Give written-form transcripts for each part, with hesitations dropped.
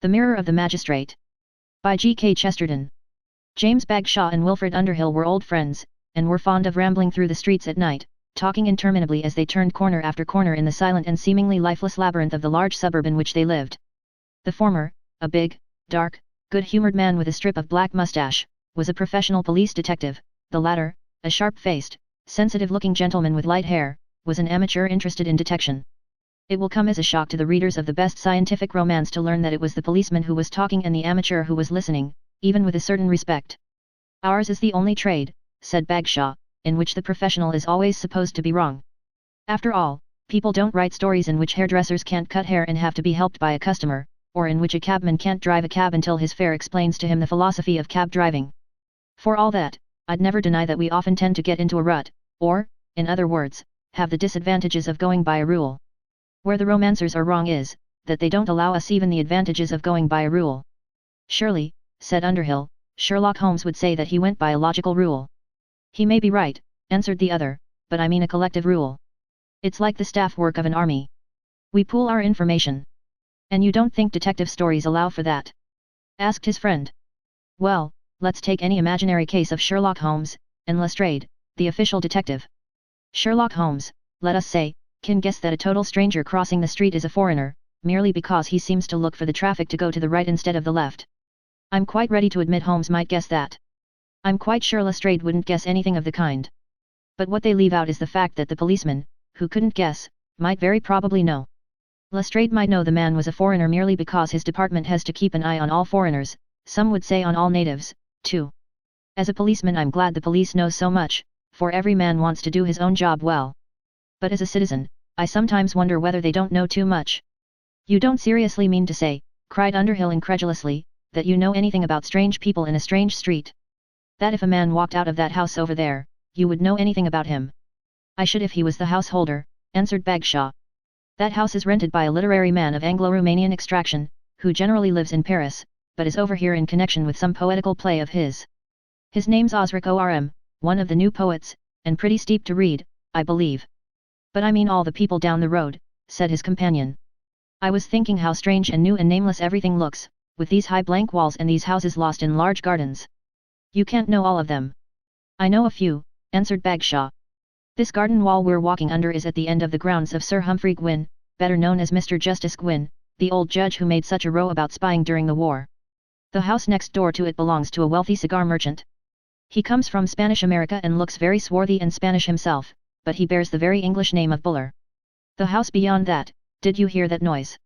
The Mirror of the Magistrate. By G.K. Chesterton. James Bagshaw and Wilfred Underhill were old friends, and were fond of rambling through the streets at night, talking interminably as they turned corner after corner in the silent and seemingly lifeless labyrinth of the large suburb in which they lived. The former, a big, dark, good-humoured man with a strip of black moustache, was a professional police detective. The latter, a sharp-faced, sensitive-looking gentleman with light hair, was an amateur interested in detection. It will come as a shock to the readers of the best scientific romance to learn that it was the policeman who was talking and the amateur who was listening, even with a certain respect. "Ours is the only trade," said Bagshaw, "in which the professional is always supposed to be wrong. After all, people don't write stories in which hairdressers can't cut hair and have to be helped by a customer, or in which a cabman can't drive a cab until his fare explains to him the philosophy of cab driving. For all that, I'd never deny that we often tend to get into a rut, or, in other words, have the disadvantages of going by a rule. Where the romancers are wrong is, that they don't allow us even the advantages of going by a rule." "Surely," said Underhill, "Sherlock Holmes would say that he went by a logical rule." "He may be right," answered the other, "but I mean a collective rule. It's like the staff work of an army. We pool our information." "And you don't think detective stories allow for that?" asked his friend. "Well, let's take any imaginary case of Sherlock Holmes, and Lestrade, the official detective. Sherlock Holmes, let us say, can guess that a total stranger crossing the street is a foreigner, merely because he seems to look for the traffic to go to the right instead of the left. I'm quite ready to admit Holmes might guess that. I'm quite sure Lestrade wouldn't guess anything of the kind. But what they leave out is the fact that the policeman, who couldn't guess, might very probably know. Lestrade might know the man was a foreigner merely because his department has to keep an eye on all foreigners, some would say on all natives, too. As a policeman I'm glad the police knows so much, for every man wants to do his own job well. But as a citizen, I sometimes wonder whether they don't know too much." "You don't seriously mean to say," cried Underhill incredulously, "that you know anything about strange people in a strange street? That if a man walked out of that house over there, you would know anything about him?" "I should if he was the householder," answered Bagshaw. "That house is rented by a literary man of Anglo-Romanian extraction, who generally lives in Paris, but is over here in connection with some poetical play of his. His name's Osric Orm, one of the new poets, and pretty steep to read, I believe." "But I mean all the people down the road," said his companion. "I was thinking how strange and new and nameless everything looks, with these high blank walls and these houses lost in large gardens. You can't know all of them." "I know a few," answered Bagshaw. "This garden wall we're walking under is at the end of the grounds of Sir Humphrey Gwyn, better known as Mr. Justice Gwyn, the old judge who made such a row about spying during the war. The house next door to it belongs to a wealthy cigar merchant. He comes from Spanish America and looks very swarthy and Spanish himself, but he bears the very English name of Buller. The house beyond that, did you hear that noise?"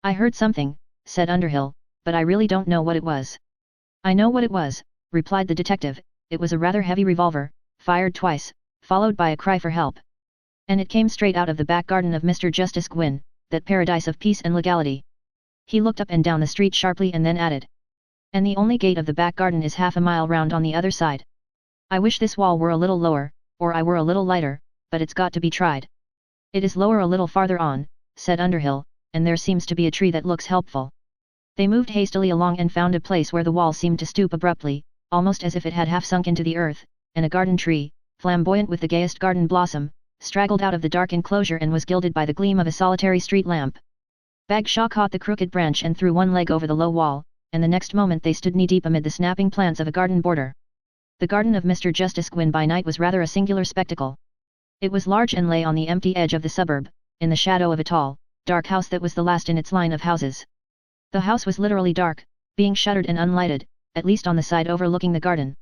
"I heard something," said Underhill, "but I really don't know what it was." "I know what it was," replied the detective. "It was a rather heavy revolver, fired twice, followed by a cry for help. And it came straight out of the back garden of Mr. Justice Gwyn, that paradise of peace and legality." He looked up and down the street sharply and then added, "And the only gate of the back garden is half a mile round on the other side. I wish this wall were a little lower, or I were a little lighter, but it's got to be tried." "It is lower a little farther on," said Underhill, "and there seems to be a tree that looks helpful." They moved hastily along and found a place where the wall seemed to stoop abruptly, almost as if it had half sunk into the earth, and a garden tree, flamboyant with the gayest garden blossom, straggled out of the dark enclosure and was gilded by the gleam of a solitary street lamp. Bagshaw caught the crooked branch and threw one leg over the low wall, and the next moment they stood knee-deep amid the snapping plants of a garden border. The garden of Mr. Justice Gwyn by night was rather a singular spectacle. It was large and lay on the empty edge of the suburb, in the shadow of a tall, dark house that was the last in its line of houses. The house was literally dark, being shuttered and unlighted, at least on the side overlooking the garden.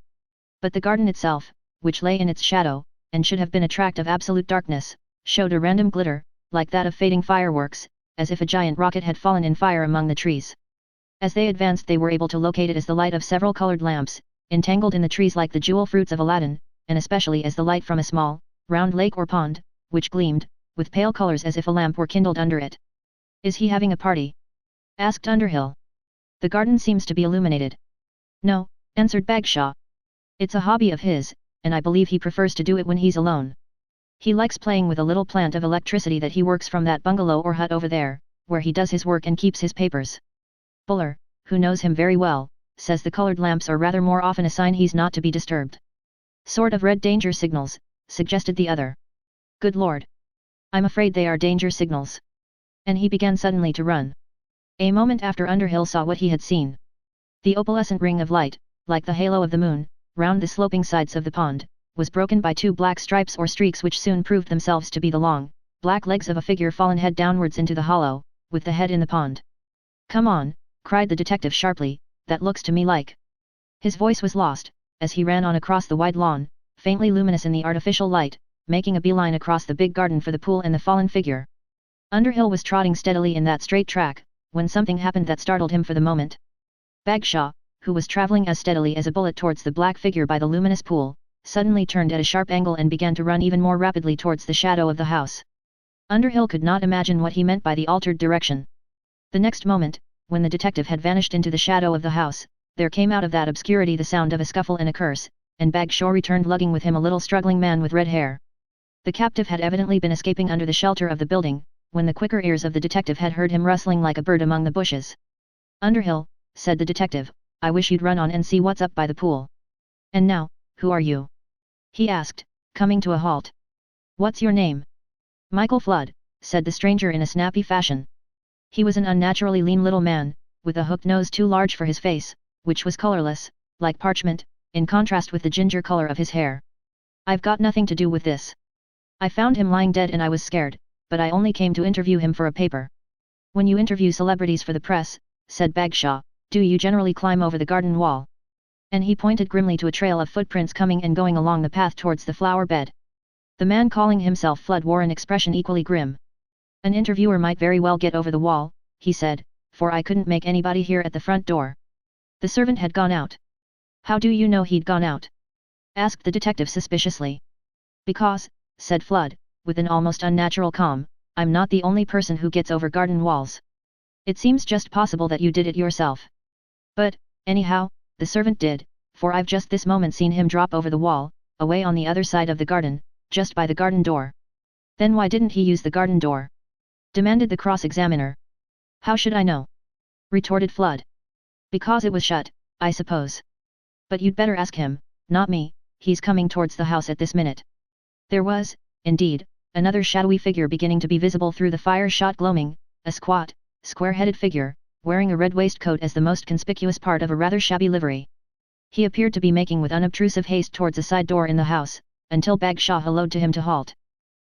But the garden itself, which lay in its shadow, and should have been a tract of absolute darkness, showed a random glitter, like that of fading fireworks, as if a giant rocket had fallen in fire among the trees. As they advanced they were able to locate it as the light of several colored lamps, entangled in the trees like the jewel fruits of Aladdin, and especially as the light from a small, round lake or pond, which gleamed, with pale colors as if a lamp were kindled under it. "Is he having a party?" asked Underhill. "The garden seems to be illuminated." "No," answered Bagshaw. "It's a hobby of his, and I believe he prefers to do it when he's alone. He likes playing with a little plant of electricity that he works from that bungalow or hut over there, where he does his work and keeps his papers. Buller, who knows him very well, says the colored lamps are rather more often a sign he's not to be disturbed." "Sort of red danger signals," suggested the other. "Good Lord! I'm afraid they are danger signals." And he began suddenly to run. A moment after Underhill saw what he had seen. The opalescent ring of light, like the halo of the moon, round the sloping sides of the pond, was broken by two black stripes or streaks which soon proved themselves to be the long, black legs of a figure fallen head downwards into the hollow, with the head in the pond. "Come on," cried the detective sharply, "that looks to me like..." His voice was lost, as he ran on across the wide lawn, faintly luminous in the artificial light, making a beeline across the big garden for the pool and the fallen figure. Underhill was trotting steadily in that straight track, when something happened that startled him for the moment. Bagshaw, who was travelling as steadily as a bullet towards the black figure by the luminous pool, suddenly turned at a sharp angle and began to run even more rapidly towards the shadow of the house. Underhill could not imagine what he meant by the altered direction. The next moment, when the detective had vanished into the shadow of the house, there came out of that obscurity the sound of a scuffle and a curse, and Bagshaw returned lugging with him a little struggling man with red hair. The captive had evidently been escaping under the shelter of the building, when the quicker ears of the detective had heard him rustling like a bird among the bushes. "Underhill," said the detective, "I wish you'd run on and see what's up by the pool." "And now, who are you?" he asked, coming to a halt. "What's your name?" "Michael Flood," said the stranger in a snappy fashion. He was an unnaturally lean little man, with a hooked nose too large for his face, which was colourless, like parchment, in contrast with the ginger colour of his hair. "I've got nothing to do with this. I found him lying dead and I was scared, but I only came to interview him for a paper." "When you interview celebrities for the press," said Bagshaw, "do you generally climb over the garden wall?" And he pointed grimly to a trail of footprints coming and going along the path towards the flower bed. The man calling himself Flood wore an expression equally grim. "An interviewer might very well get over the wall," he said, "for I couldn't make anybody hear at the front door." The servant had gone out. "How do you know he'd gone out?" asked the detective suspiciously. "Because," said Flood, with an almost unnatural calm, "I'm not the only person who gets over garden walls. It seems just possible that you did it yourself. But, anyhow, the servant did, for I've just this moment seen him drop over the wall, away on the other side of the garden, just by the garden door." "Then why didn't he use the garden door?" demanded the cross-examiner. "How should I know?" retorted Flood. "Because it was shut, I suppose. But you'd better ask him, not me, he's coming towards the house at this minute." There was, indeed, another shadowy figure beginning to be visible through the fire-shot gloaming, a squat, square-headed figure, wearing a red waistcoat as the most conspicuous part of a rather shabby livery. He appeared to be making with unobtrusive haste towards a side door in the house, until Bagshaw hallooed to him to halt.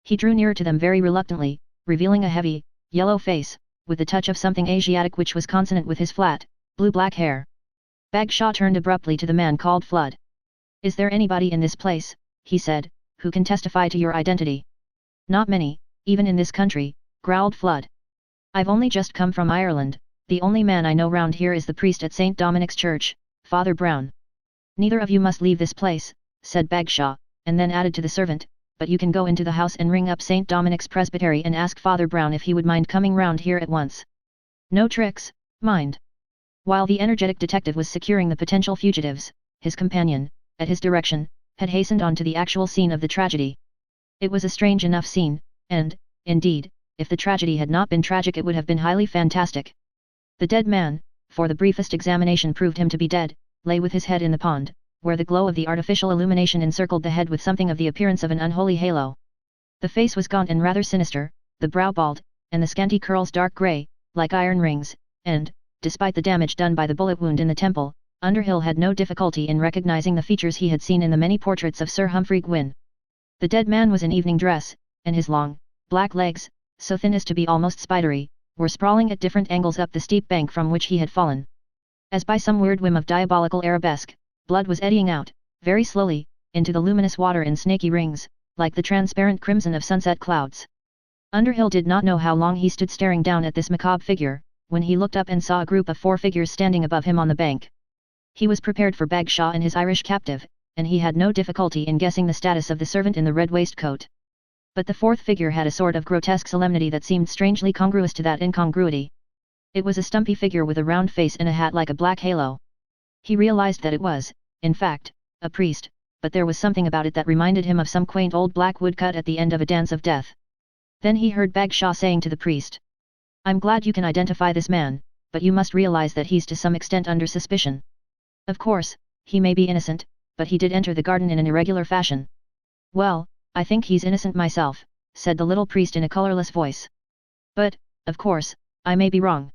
He drew nearer to them very reluctantly, revealing a heavy, yellow face, with a touch of something Asiatic which was consonant with his flat, blue-black hair. Bagshaw turned abruptly to the man called Flood. "Is there anybody in this place," he said, "who can testify to your identity?" "Not many, even in this country," growled Flood. "I've only just come from Ireland, the only man I know round here is the priest at St. Dominic's Church, Father Brown." "Neither of you must leave this place," said Bagshaw, and then added to the servant, "but you can go into the house and ring up St. Dominic's Presbytery and ask Father Brown if he would mind coming round here at once. No tricks, mind." While the energetic detective was securing the potential fugitives, his companion, at his direction, had hastened on to the actual scene of the tragedy. It was a strange enough scene, and, indeed, if the tragedy had not been tragic it would have been highly fantastic. The dead man, for the briefest examination proved him to be dead, lay with his head in the pond, where the glow of the artificial illumination encircled the head with something of the appearance of an unholy halo. The face was gaunt and rather sinister, the brow bald, and the scanty curls dark grey, like iron rings, and, despite the damage done by the bullet wound in the temple, Underhill had no difficulty in recognizing the features he had seen in the many portraits of Sir Humphrey Gwyn. The dead man was in evening dress, and his long, black legs, so thin as to be almost spidery, were sprawling at different angles up the steep bank from which he had fallen. As by some weird whim of diabolical arabesque, blood was eddying out, very slowly, into the luminous water in snaky rings, like the transparent crimson of sunset clouds. Underhill did not know how long he stood staring down at this macabre figure, when he looked up and saw a group of 4 figures standing above him on the bank. He was prepared for Bagshaw and his Irish captive, and he had no difficulty in guessing the status of the servant in the red waistcoat. But the 4th figure had a sort of grotesque solemnity that seemed strangely congruous to that incongruity. It was a stumpy figure with a round face and a hat like a black halo. He realized that it was, in fact, a priest, but there was something about it that reminded him of some quaint old black woodcut at the end of a dance of death. Then he heard Bagshaw saying to the priest, "I'm glad you can identify this man, but you must realize that he's to some extent under suspicion. Of course, he may be innocent, but he did enter the garden in an irregular fashion." "Well, I think he's innocent myself," said the little priest in a colorless voice. "But, of course, I may be wrong."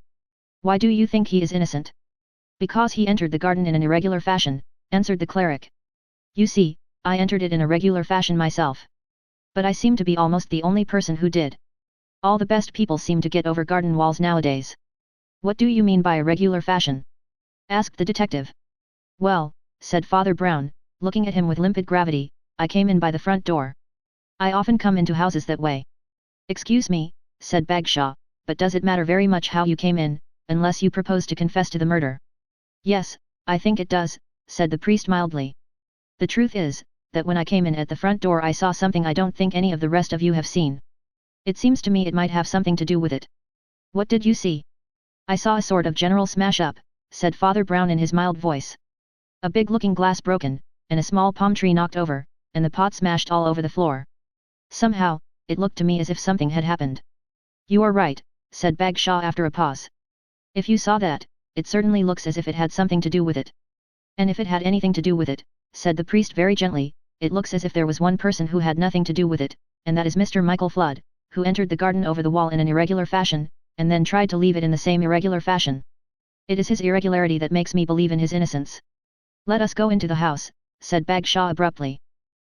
Why do you think he is innocent? Because he entered the garden in an irregular fashion, answered the cleric. You see, I entered it in a regular fashion myself. But I seem to be almost the only person who did. All the best people seem to get over garden walls nowadays. What do you mean by a regular fashion? Asked the detective. Well, said Father Brown, looking at him with limpid gravity, I came in by the front door. I often come into houses that way. Excuse me, said Bagshaw, but does it matter very much how you came in, unless you propose to confess to the murder? Yes, I think it does, said the priest mildly. The truth is, that when I came in at the front door I saw something I don't think any of the rest of you have seen. It seems to me it might have something to do with it. What did you see? I saw a sort of general smash-up, said Father Brown in his mild voice. A big looking glass broken, and a small palm tree knocked over, and the pot smashed all over the floor. Somehow, it looked to me as if something had happened. You are right, said Bagshaw after a pause. If you saw that, it certainly looks as if it had something to do with it. And if it had anything to do with it, said the priest very gently, it looks as if there was one person who had nothing to do with it, and that is Mr. Michael Flood, who entered the garden over the wall in an irregular fashion, and then tried to leave it in the same irregular fashion. It is his irregularity that makes me believe in his innocence. Let us go into the house, said Bagshaw abruptly.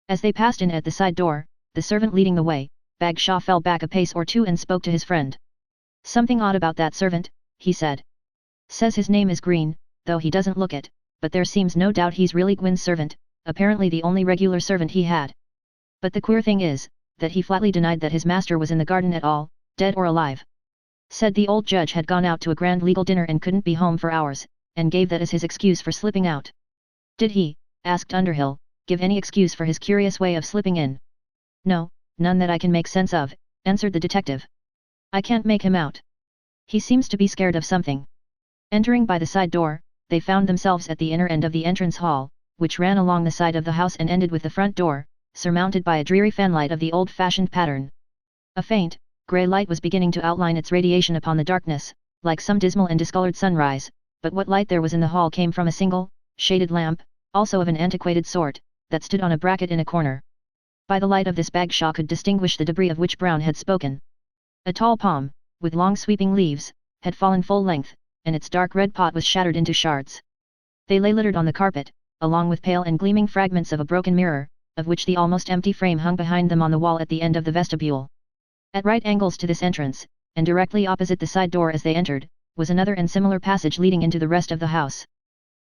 As they passed in at the side door, the servant leading the way, Bagshaw fell back a pace or two and spoke to his friend. Something odd about that servant, he said. Says his name is Green, though he doesn't look it, but there seems no doubt he's really Gwyn's servant, apparently the only regular servant he had. But the queer thing is, that he flatly denied that his master was in the garden at all, dead or alive. Said the old judge had gone out to a grand legal dinner and couldn't be home for hours, and gave that as his excuse for slipping out. Did he, asked Underhill, give any excuse for his curious way of slipping in? No, none that I can make sense of, answered the detective. I can't make him out. He seems to be scared of something. Entering by the side door, they found themselves at the inner end of the entrance hall, which ran along the side of the house and ended with the front door, surmounted by a dreary fanlight of the old-fashioned pattern. A faint, grey light was beginning to outline its radiation upon the darkness, like some dismal and discoloured sunrise, but what light there was in the hall came from a single, shaded lamp, also of an antiquated sort, that stood on a bracket in a corner. By the light of this Bagshaw could distinguish the debris of which Brown had spoken. A tall palm, with long sweeping leaves, had fallen full length, and its dark red pot was shattered into shards. They lay littered on the carpet, along with pale and gleaming fragments of a broken mirror, of which the almost empty frame hung behind them on the wall at the end of the vestibule. At right angles to this entrance, and directly opposite the side door as they entered, was another and similar passage leading into the rest of the house.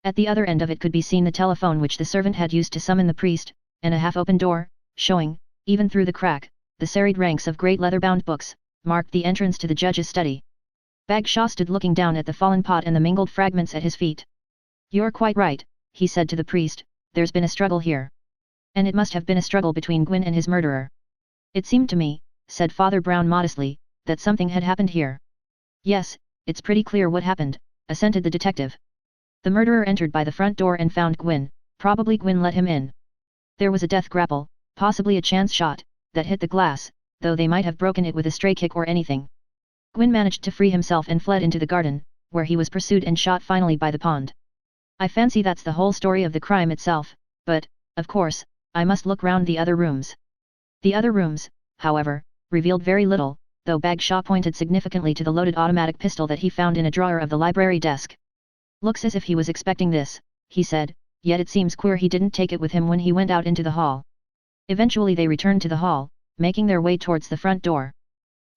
At the other end of it could be seen the telephone which the servant had used to summon the priest, and a half-open door, showing, even through the crack, the serried ranks of great leather-bound books, marked the entrance to the judge's study. Bagshaw stood looking down at the fallen pot and the mingled fragments at his feet. You're quite right, he said to the priest, there's been a struggle here. And it must have been a struggle between Gwyn and his murderer. It seemed to me, said Father Brown modestly, that something had happened here. Yes, it's pretty clear what happened, assented the detective. The murderer entered by the front door and found Gwyn, probably Gwyn let him in. There was a death grapple, possibly a chance shot, that hit the glass, though they might have broken it with a stray kick or anything. Gwyn managed to free himself and fled into the garden, where he was pursued and shot finally by the pond. I fancy that's the whole story of the crime itself, but, of course, I must look round the other rooms. The other rooms, however, revealed very little, though Bagshaw pointed significantly to the loaded automatic pistol that he found in a drawer of the library desk. Looks as if he was expecting this, he said, yet it seems queer he didn't take it with him when he went out into the hall. Eventually they returned to the hall, making their way towards the front door.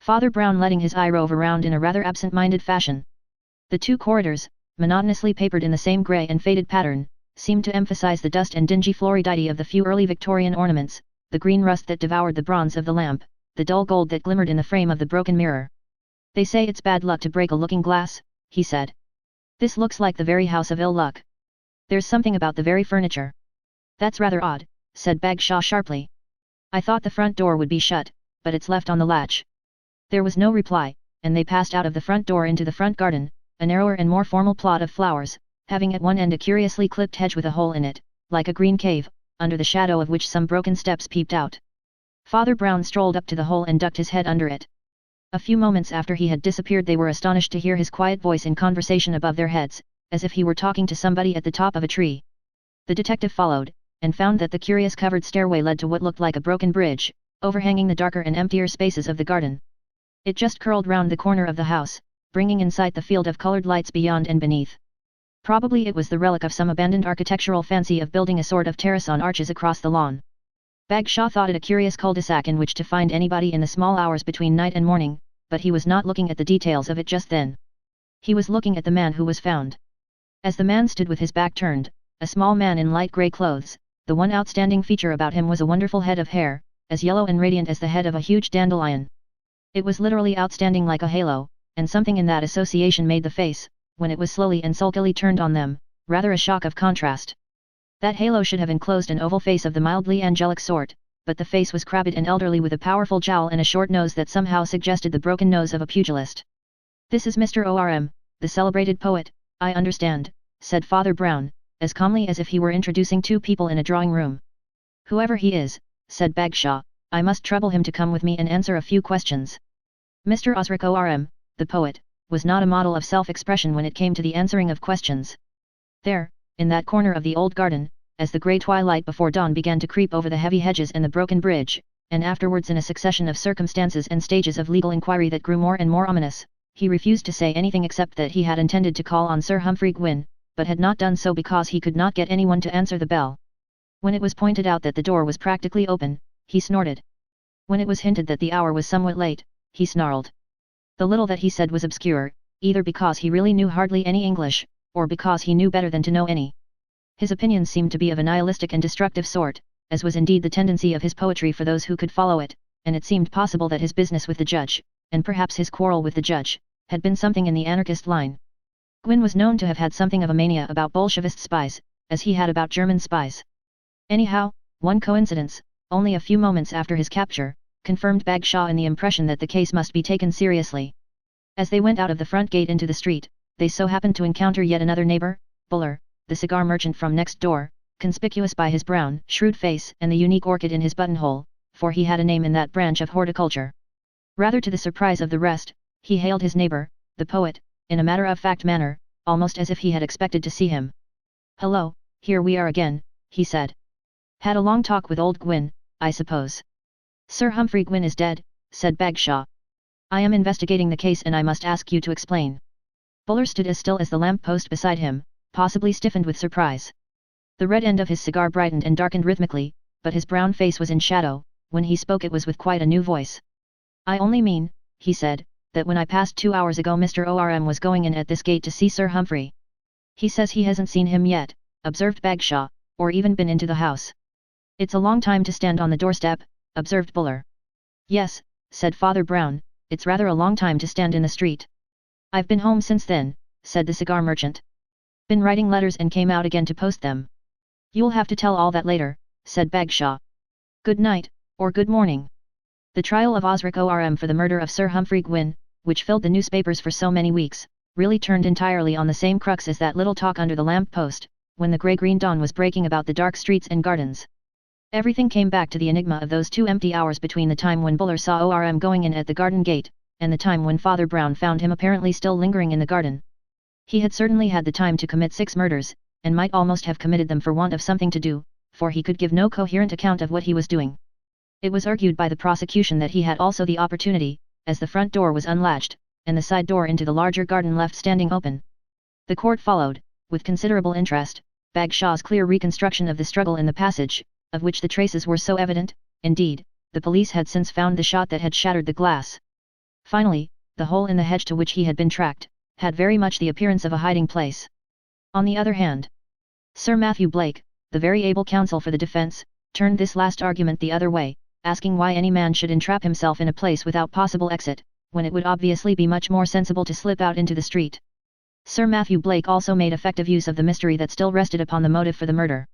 Father Brown letting his eye rove around in a rather absent-minded fashion. The two corridors, monotonously papered in the same grey and faded pattern, seemed to emphasize the dust and dingy floridity of the few early Victorian ornaments, the green rust that devoured the bronze of the lamp, the dull gold that glimmered in the frame of the broken mirror. They say it's bad luck to break a looking glass, he said. This looks like the very house of ill luck. There's something about the very furniture. That's rather odd, said Bagshaw sharply. I thought the front door would be shut, but it's left on the latch. There was no reply, and they passed out of the front door into the front garden, a narrower and more formal plot of flowers, having at one end a curiously clipped hedge with a hole in it, like a green cave, under the shadow of which some broken steps peeped out. Father Brown strolled up to the hole and ducked his head under it. A few moments after he had disappeared they were astonished to hear his quiet voice in conversation above their heads, as if he were talking to somebody at the top of a tree. The detective followed, and found that the curious covered stairway led to what looked like a broken bridge, overhanging the darker and emptier spaces of the garden. It just curled round the corner of the house, bringing in sight the field of colored lights beyond and beneath. Probably it was the relic of some abandoned architectural fancy of building a sort of terrace on arches across the lawn. Bagshaw thought it a curious cul-de-sac in which to find anybody in the small hours between night and morning, but he was not looking at the details of it just then. He was looking at the man who was found. As the man stood with his back turned, a small man in light grey clothes, the one outstanding feature about him was a wonderful head of hair, as yellow and radiant as the head of a huge dandelion. It was literally outstanding like a halo, and something in that association made the face, when it was slowly and sulkily turned on them, rather a shock of contrast. That halo should have enclosed an oval face of the mildly angelic sort, but the face was crabbed and elderly with a powerful jowl and a short nose that somehow suggested the broken nose of a pugilist. "This is Mr. O.R.M., the celebrated poet, I understand," said Father Brown, as calmly as if he were introducing two people in a drawing room. "Whoever he is," said Bagshaw, "I must trouble him to come with me and answer a few questions." Mr. Osric O.R.M., the poet, was not a model of self-expression when it came to the answering of questions. There, in that corner of the old garden, as the grey twilight before dawn began to creep over the heavy hedges and the broken bridge, and afterwards in a succession of circumstances and stages of legal inquiry that grew more and more ominous, he refused to say anything except that he had intended to call on Sir Humphrey Gwyn, but had not done so because he could not get anyone to answer the bell. When it was pointed out that the door was practically open, he snorted. When it was hinted that the hour was somewhat late, he snarled. The little that he said was obscure, either because he really knew hardly any English, or because he knew better than to know any. His opinions seemed to be of a nihilistic and destructive sort, as was indeed the tendency of his poetry for those who could follow it, and it seemed possible that his business with the judge, and perhaps his quarrel with the judge, had been something in the anarchist line. Gwyn was known to have had something of a mania about Bolshevist spies, as he had about German spies. Anyhow, one coincidence, only a few moments after his capture, confirmed Bagshaw in the impression that the case must be taken seriously. As they went out of the front gate into the street, they so happened to encounter yet another neighbor, Buller, the cigar merchant from next door, conspicuous by his brown, shrewd face and the unique orchid in his buttonhole, for he had a name in that branch of horticulture. Rather to the surprise of the rest, he hailed his neighbor, the poet, in a matter-of-fact manner, almost as if he had expected to see him. "Hello, here we are again," he said. "Had a long talk with old Gwyn, I suppose." "Sir Humphrey Gwyn is dead," said Bagshaw. "I am investigating the case and I must ask you to explain." Buller stood as still as the lamp-post beside him, possibly stiffened with surprise. The red end of his cigar brightened and darkened rhythmically, but his brown face was in shadow. When he spoke it was with quite a new voice. "I only mean," he said, "that when I passed 2 hours ago Mr. O.R.M. was going in at this gate to see Sir Humphrey." "He says he hasn't seen him yet," observed Bagshaw, "or even been into the house." "It's a long time to stand on the doorstep," observed Buller. "Yes," said Father Brown, "it's rather a long time to stand in the street." "I've been home since then," said the cigar merchant. "Been writing letters and came out again to post them." "You'll have to tell all that later," said Bagshaw. "Good night, or good morning." The trial of Osric O.R.M. for the murder of Sir Humphrey Gwyn, which filled the newspapers for so many weeks, really turned entirely on the same crux as that little talk under the lamp-post, when the grey-green dawn was breaking about the dark streets and gardens. Everything came back to the enigma of those 2 empty hours between the time when Buller saw O.R.M. going in at the garden gate, and the time when Father Brown found him apparently still lingering in the garden. He had certainly had the time to commit 6 murders, and might almost have committed them for want of something to do, for he could give no coherent account of what he was doing. It was argued by the prosecution that he had also the opportunity, as the front door was unlatched, and the side door into the larger garden left standing open. The court followed, with considerable interest, Bagshaw's clear reconstruction of the struggle in the passage, of which the traces were so evident. Indeed, the police had since found the shot that had shattered the glass. Finally, the hole in the hedge to which he had been tracked, had very much the appearance of a hiding place. On the other hand, Sir Matthew Blake, the very able counsel for the defence, turned this last argument the other way, asking why any man should entrap himself in a place without possible exit, when it would obviously be much more sensible to slip out into the street. Sir Matthew Blake also made effective use of the mystery that still rested upon the motive for the murder.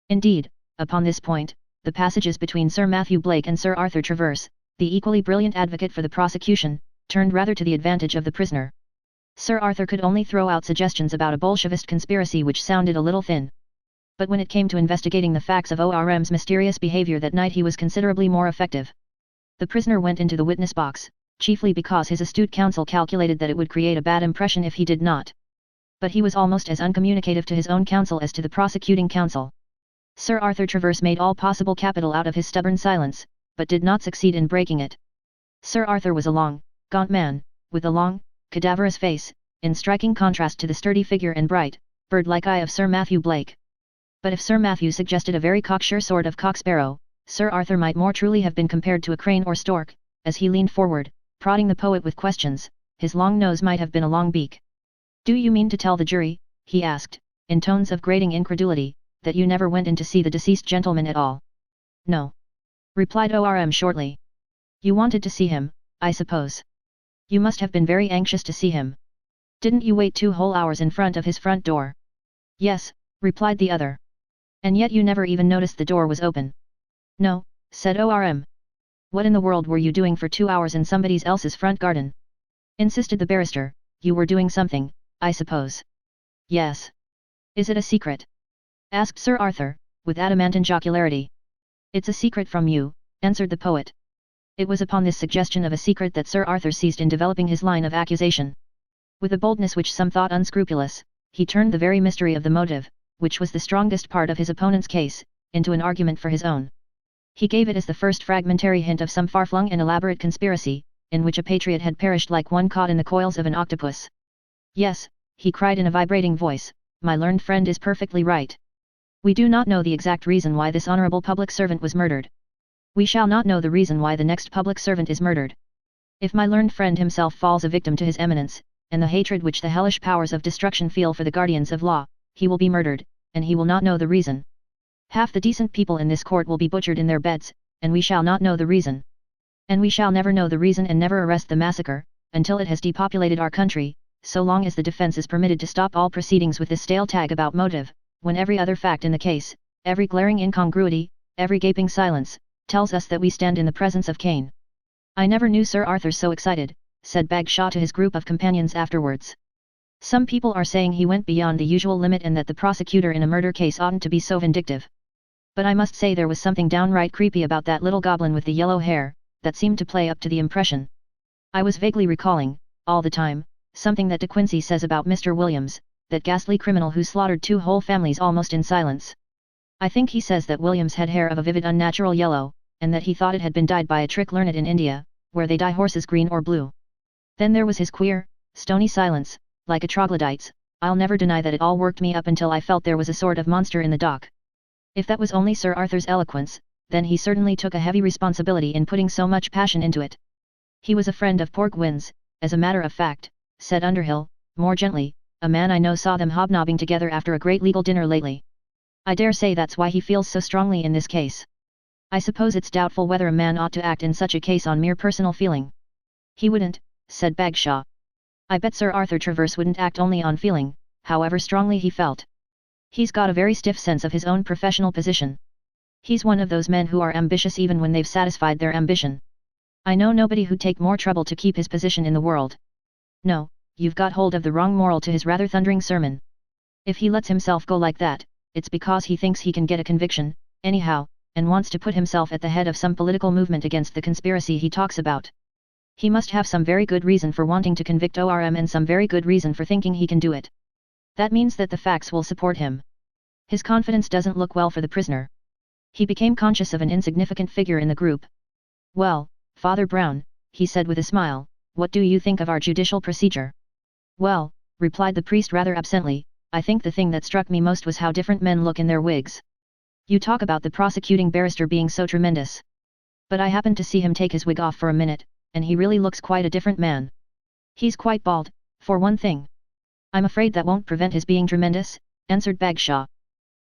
Indeed, upon this point, the passages between Sir Matthew Blake and Sir Arthur Traverse, the equally brilliant advocate for the prosecution, turned rather to the advantage of the prisoner. Sir Arthur could only throw out suggestions about a Bolshevist conspiracy which sounded a little thin. But when it came to investigating the facts of O.R.M.'s mysterious behavior that night he was considerably more effective. The prisoner went into the witness box, chiefly because his astute counsel calculated that it would create a bad impression if he did not. But he was almost as uncommunicative to his own counsel as to the prosecuting counsel. Sir Arthur Traverse made all possible capital out of his stubborn silence, but did not succeed in breaking it. Sir Arthur was a long, gaunt man, with a long, cadaverous face, in striking contrast to the sturdy figure and bright, bird-like eye of Sir Matthew Blake. But if Sir Matthew suggested a very cocksure sort of cock-sparrow, Sir Arthur might more truly have been compared to a crane or stork. As he leaned forward, prodding the poet with questions, his long nose might have been a long beak. "Do you mean to tell the jury," he asked, in tones of grating incredulity, "that you never went in to see the deceased gentleman at all?" "No," replied ORM shortly. "You wanted to see him, I suppose. You must have been very anxious to see him. Didn't you wait 2 whole hours in front of his front door?" "Yes," replied the other. "And yet you never even noticed the door was open." "No," said ORM. "What in the world were you doing for 2 hours in somebody else's front garden?" insisted the barrister. "You were doing something, I suppose." "Yes." "Is it a secret?" asked Sir Arthur, with adamantine jocularity. "It's a secret from you," answered the poet. It was upon this suggestion of a secret that Sir Arthur seized in developing his line of accusation. With a boldness which some thought unscrupulous, he turned the very mystery of the motive, which was the strongest part of his opponent's case, into an argument for his own. He gave it as the first fragmentary hint of some far-flung and elaborate conspiracy, in which a patriot had perished like one caught in the coils of an octopus. "Yes," he cried in a vibrating voice, "my learned friend is perfectly right. We do not know the exact reason why this honourable public servant was murdered. We shall not know the reason why the next public servant is murdered. If my learned friend himself falls a victim to his eminence, and the hatred which the hellish powers of destruction feel for the guardians of law, he will be murdered, and he will not know the reason. Half the decent people in this court will be butchered in their beds, and we shall not know the reason. And we shall never know the reason and never arrest the massacre, until it has depopulated our country, so long as the defense is permitted to stop all proceedings with this stale tag about motive, when every other fact in the case, every glaring incongruity, every gaping silence, tells us that we stand in the presence of Cain." "I never knew Sir Arthur so excited," said Bagshaw to his group of companions afterwards. "Some people are saying he went beyond the usual limit and that the prosecutor in a murder case oughtn't to be so vindictive. But I must say there was something downright creepy about that little goblin with the yellow hair, that seemed to play up to the impression. I was vaguely recalling, all the time, something that De Quincey says about Mr. Williams, that ghastly criminal who slaughtered 2 whole families almost in silence. I think he says that Williams had hair of a vivid unnatural yellow, and that he thought it had been dyed by a trick learned in India, where they dye horses green or blue. Then there was his queer, stony silence, like a troglodyte's. I'll never deny that it all worked me up until I felt there was a sort of monster in the dock. If that was only Sir Arthur's eloquence, then he certainly took a heavy responsibility in putting so much passion into it. He was a friend of poor Gwyn's, as a matter of fact," said Underhill, more gently, "a man I know saw them hobnobbing together after a great legal dinner lately. I dare say that's why he feels so strongly in this case. I suppose it's doubtful whether a man ought to act in such a case on mere personal feeling." "He wouldn't," said Bagshaw. "I bet Sir Arthur Traverse wouldn't act only on feeling, however strongly he felt. He's got a very stiff sense of his own professional position. He's one of those men who are ambitious even when they've satisfied their ambition. I know nobody who'd take more trouble to keep his position in the world. No, you've got hold of the wrong moral to his rather thundering sermon. If he lets himself go like that, it's because he thinks he can get a conviction, anyhow, and wants to put himself at the head of some political movement against the conspiracy he talks about. He must have some very good reason for wanting to convict ORM and some very good reason for thinking he can do it. That means that the facts will support him. His confidence doesn't look well for the prisoner." He became conscious of an insignificant figure in the group. "Well, Father Brown," he said with a smile, "what do you think of our judicial procedure?" "Well," replied the priest rather absently, "I think the thing that struck me most was how different men look in their wigs. You talk about the prosecuting barrister being so tremendous. But I happened to see him take his wig off for a minute, and he really looks quite a different man. He's quite bald, for one thing." "I'm afraid that won't prevent his being tremendous," answered Bagshaw.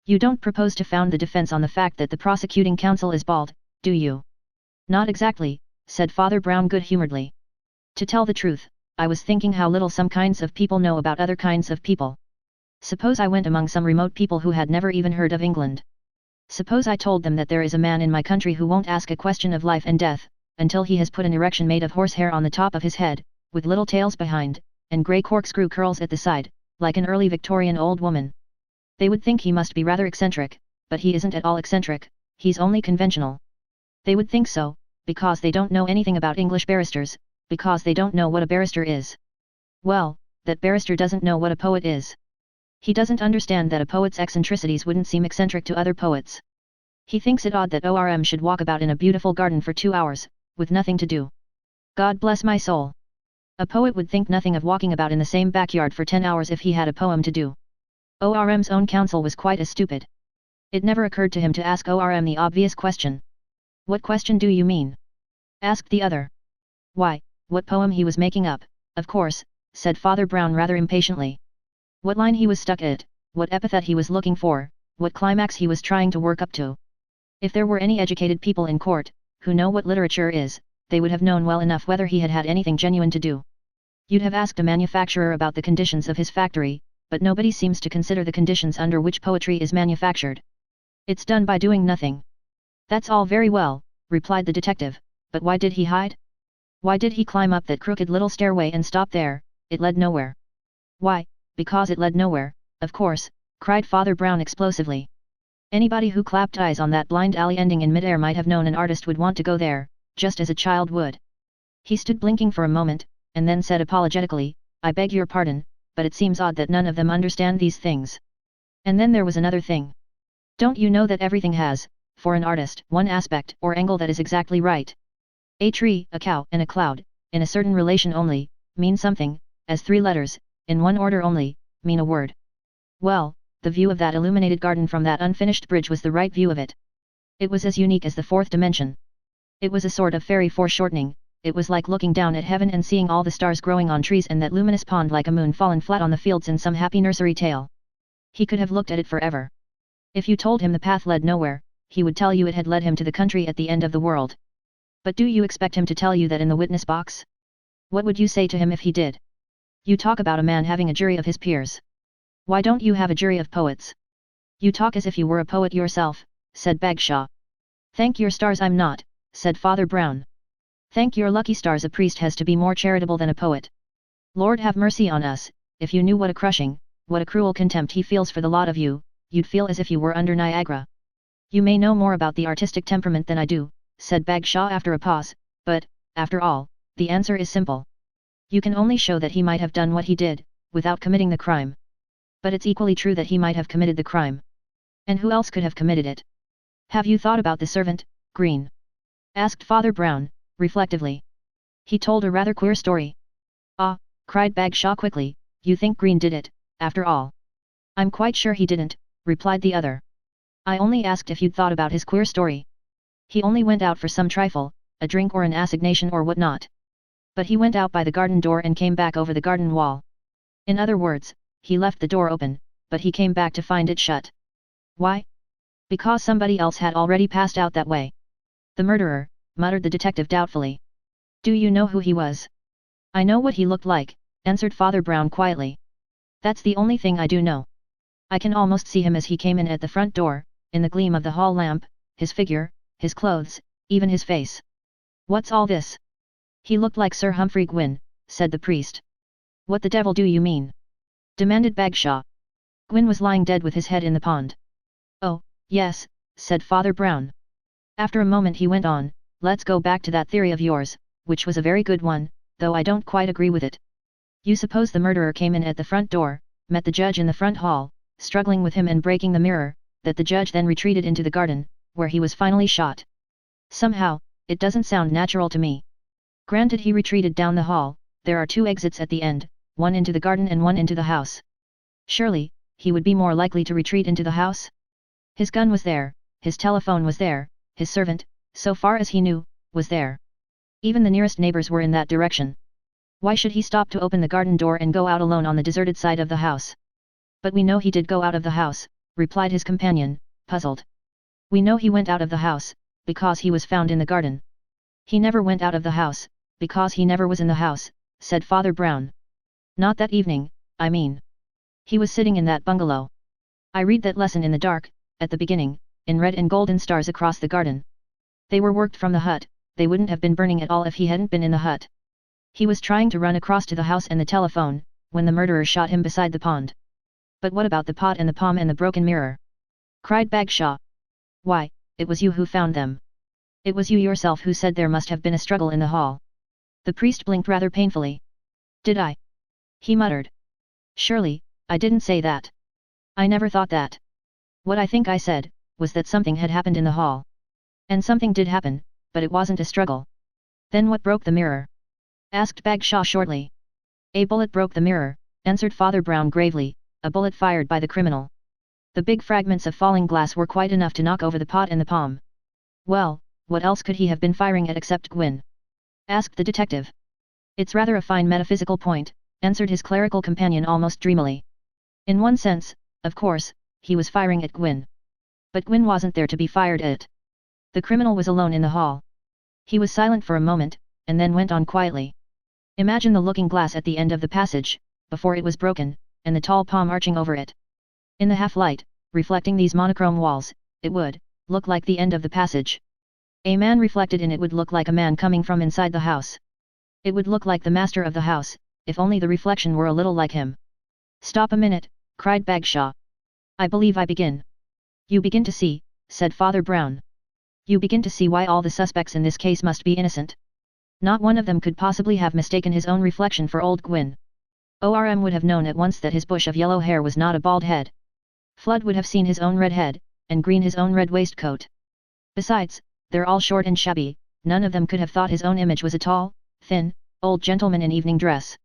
"You don't propose to found the defense on the fact that the prosecuting counsel is bald, do you?" "Not exactly," said Father Brown good-humouredly. "To tell the truth, I was thinking how little some kinds of people know about other kinds of people. Suppose I went among some remote people who had never even heard of England. Suppose I told them that there is a man in my country who won't ask a question of life and death, until he has put an erection made of horsehair on the top of his head, with little tails behind, and grey corkscrew curls at the side, like an early Victorian old woman. They would think he must be rather eccentric, but he isn't at all eccentric, he's only conventional. They would think so, because they don't know anything about English barristers, because they don't know what a barrister is. Well, that barrister doesn't know what a poet is. He doesn't understand that a poet's eccentricities wouldn't seem eccentric to other poets. He thinks it odd that ORM should walk about in a beautiful garden for 2 hours, with nothing to do. God bless my soul. A poet would think nothing of walking about in the same backyard for 10 hours if he had a poem to do. ORM's own counsel was quite as stupid. It never occurred to him to ask ORM the obvious question. What question do you mean? Asked the other. Why, what poem he was making up, of course, said Father Brown rather impatiently. What line he was stuck at, what epithet he was looking for, what climax he was trying to work up to. If there were any educated people in court, who know what literature is, they would have known well enough whether he had had anything genuine to do. You'd have asked a manufacturer about the conditions of his factory, but nobody seems to consider the conditions under which poetry is manufactured. It's done by doing nothing. That's all very well, replied the detective, but why did he hide? Why did he climb up that crooked little stairway and stop there? It led nowhere. Why, because it led nowhere, of course, cried Father Brown explosively. Anybody who clapped eyes on that blind alley ending in midair might have known an artist would want to go there, just as a child would. He stood blinking for a moment, and then said apologetically, I beg your pardon, but it seems odd that none of them understand these things. And then there was another thing. Don't you know that everything has, for an artist, one aspect or angle that is exactly right? A tree, a cow, and a cloud, in a certain relation only, mean something, as 3 letters, in one order only, mean a word. Well, the view of that illuminated garden from that unfinished bridge was the right view of it. It was as unique as the 4th dimension. It was a sort of fairy foreshortening. It was like looking down at heaven and seeing all the stars growing on trees and that luminous pond like a moon fallen flat on the fields in some happy nursery tale. He could have looked at it forever. If you told him the path led nowhere, he would tell you it had led him to the country at the end of the world. But do you expect him to tell you that in the witness box? What would you say to him if he did? You talk about a man having a jury of his peers. Why don't you have a jury of poets? You talk as if you were a poet yourself, said Bagshaw. Thank your stars I'm not, said Father Brown. Thank your lucky stars a priest has to be more charitable than a poet. Lord have mercy on us, if you knew what a crushing, what a cruel contempt he feels for the lot of you, you'd feel as if you were under Niagara. You may know more about the artistic temperament than I do, said Bagshaw after a pause, but, after all, the answer is simple. You can only show that he might have done what he did, without committing the crime. But it's equally true that he might have committed the crime. And who else could have committed it? Have you thought about the servant, Green? Asked Father Brown, reflectively. He told a rather queer story. Ah, cried Bagshaw quickly, you think Green did it, after all. I'm quite sure he didn't, replied the other. I only asked if you'd thought about his queer story. He only went out for some trifle, a drink or an assignation or what not. But he went out by the garden door and came back over the garden wall. In other words, he left the door open, but he came back to find it shut. Why? Because somebody else had already passed out that way. The murderer, muttered the detective doubtfully. Do you know who he was? I know what he looked like, answered Father Brown quietly. That's the only thing I do know. I can almost see him as he came in at the front door, in the gleam of the hall lamp, his figure, his clothes, even his face. What's all this? He looked like Sir Humphrey Gwynne, said the priest. What the devil do you mean? Demanded Bagshaw. Gwynne was lying dead with his head in the pond. Oh, yes, said Father Brown. After a moment he went on, let's go back to that theory of yours, which was a very good one, though I don't quite agree with it. You suppose the murderer came in at the front door, met the judge in the front hall, struggling with him and breaking the mirror, that the judge then retreated into the garden, where he was finally shot. Somehow, it doesn't sound natural to me. Granted he retreated down the hall, there are 2 exits at the end, one into the garden and one into the house. Surely, he would be more likely to retreat into the house? His gun was there, his telephone was there, his servant, so far as he knew, was there. Even the nearest neighbors were in that direction. Why should he stop to open the garden door and go out alone on the deserted side of the house? But we know he did go out of the house, replied his companion, puzzled. We know he went out of the house, because he was found in the garden. He never went out of the house, because he never was in the house, said Father Brown. Not that evening, I mean. He was sitting in that bungalow. I read that lesson in the dark, at the beginning, in red and golden stars across the garden. They were worked from the hut, they wouldn't have been burning at all if he hadn't been in the hut. He was trying to run across to the house and the telephone, when the murderer shot him beside the pond. But what about the pot and the palm and the broken mirror? Cried Bagshaw. Why, it was you who found them. It was you yourself who said there must have been a struggle in the hall. The priest blinked rather painfully. Did I? He muttered. Surely, I didn't say that. I never thought that. What I think I said, was that something had happened in the hall. And something did happen, but it wasn't a struggle. Then what broke the mirror? asked Bagshaw shortly. A bullet broke the mirror, answered Father Brown gravely, a bullet fired by the criminal. The big fragments of falling glass were quite enough to knock over the pot and the palm. Well, what else could he have been firing at except Gwyn? Asked the detective. It's rather a fine metaphysical point, answered his clerical companion almost dreamily. In one sense, of course, he was firing at Gwyn. But Gwyn wasn't there to be fired at. The criminal was alone in the hall. He was silent for a moment, and then went on quietly. Imagine the looking glass at the end of the passage, before it was broken, and the tall palm arching over it. In the half-light, reflecting these monochrome walls, it would look like the end of the passage. A man reflected in it would look like a man coming from inside the house. It would look like the master of the house, if only the reflection were a little like him. Stop a minute, cried Bagshaw. I believe I begin. You begin to see, said Father Brown. You begin to see why all the suspects in this case must be innocent. Not one of them could possibly have mistaken his own reflection for old Gwyn. ORM would have known at once that his bush of yellow hair was not a bald head. Flood would have seen his own red head, and Green his own red waistcoat. Besides, they're all short and shabby, none of them could have thought his own image was a tall, thin, old gentleman in evening dress.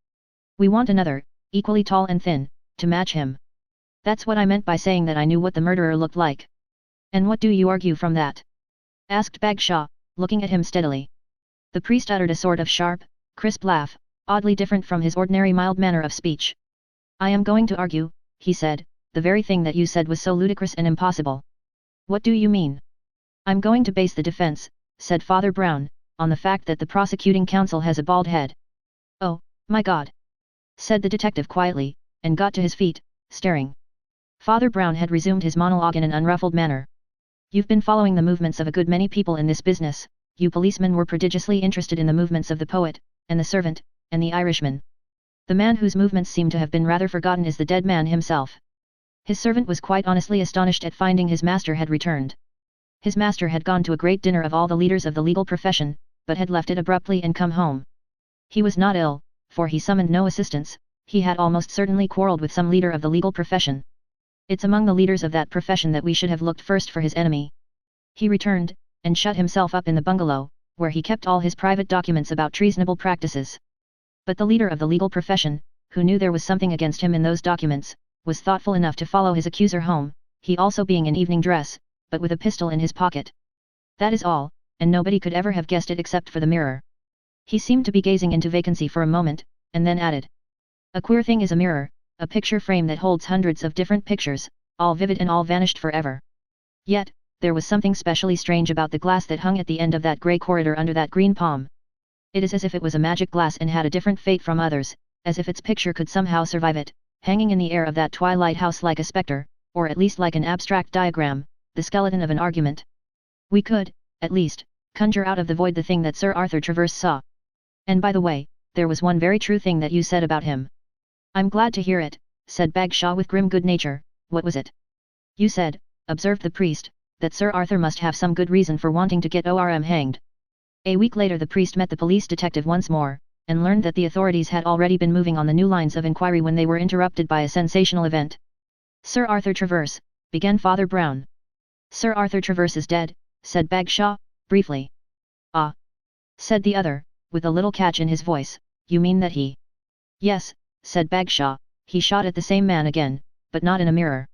We want another, equally tall and thin, to match him. That's what I meant by saying that I knew what the murderer looked like. And what do you argue from that? Asked Bagshaw, looking at him steadily. The priest uttered a sort of sharp, crisp laugh, oddly different from his ordinary mild manner of speech. I am going to argue, he said, the very thing that you said was so ludicrous and impossible. What do you mean? I'm going to base the defense, said Father Brown, on the fact that the prosecuting counsel has a bald head. Oh, my God! Said the detective quietly, and got to his feet, staring. Father Brown had resumed his monologue in an unruffled manner. You've been following the movements of a good many people in this business. You policemen were prodigiously interested in the movements of the poet, and the servant, and the Irishman. The man whose movements seem to have been rather forgotten is the dead man himself. His servant was quite honestly astonished at finding his master had returned. His master had gone to a great dinner of all the leaders of the legal profession, but had left it abruptly and come home. He was not ill, for he summoned no assistance, he had almost certainly quarrelled with some leader of the legal profession. It's among the leaders of that profession that we should have looked first for his enemy. He returned, and shut himself up in the bungalow, where he kept all his private documents about treasonable practices. But the leader of the legal profession, who knew there was something against him in those documents, was thoughtful enough to follow his accuser home, he also being in evening dress, but with a pistol in his pocket. That is all, and nobody could ever have guessed it except for the mirror. He seemed to be gazing into vacancy for a moment, and then added. A queer thing is a mirror, a picture frame that holds hundreds of different pictures, all vivid and all vanished forever. Yet, there was something specially strange about the glass that hung at the end of that grey corridor under that green palm. It is as if it was a magic glass and had a different fate from others, as if its picture could somehow survive it, hanging in the air of that twilight house like a spectre, or at least like an abstract diagram, the skeleton of an argument. We could, at least, conjure out of the void the thing that Sir Arthur Traverse saw. And by the way, there was one very true thing that you said about him. I'm glad to hear it, said Bagshaw with grim good nature. What was it? You said, observed the priest, that Sir Arthur must have some good reason for wanting to get ORM hanged. A week later the priest met the police detective once more, and learned that the authorities had already been moving on the new lines of inquiry when they were interrupted by a sensational event. Sir Arthur Traverse, began Father Brown. Sir Arthur Traverse is dead, said Bagshaw, briefly. Ah! Said the other, with a little catch in his voice, you mean that he... Yes, said Bagshaw, he shot at the same man again, but not in a mirror.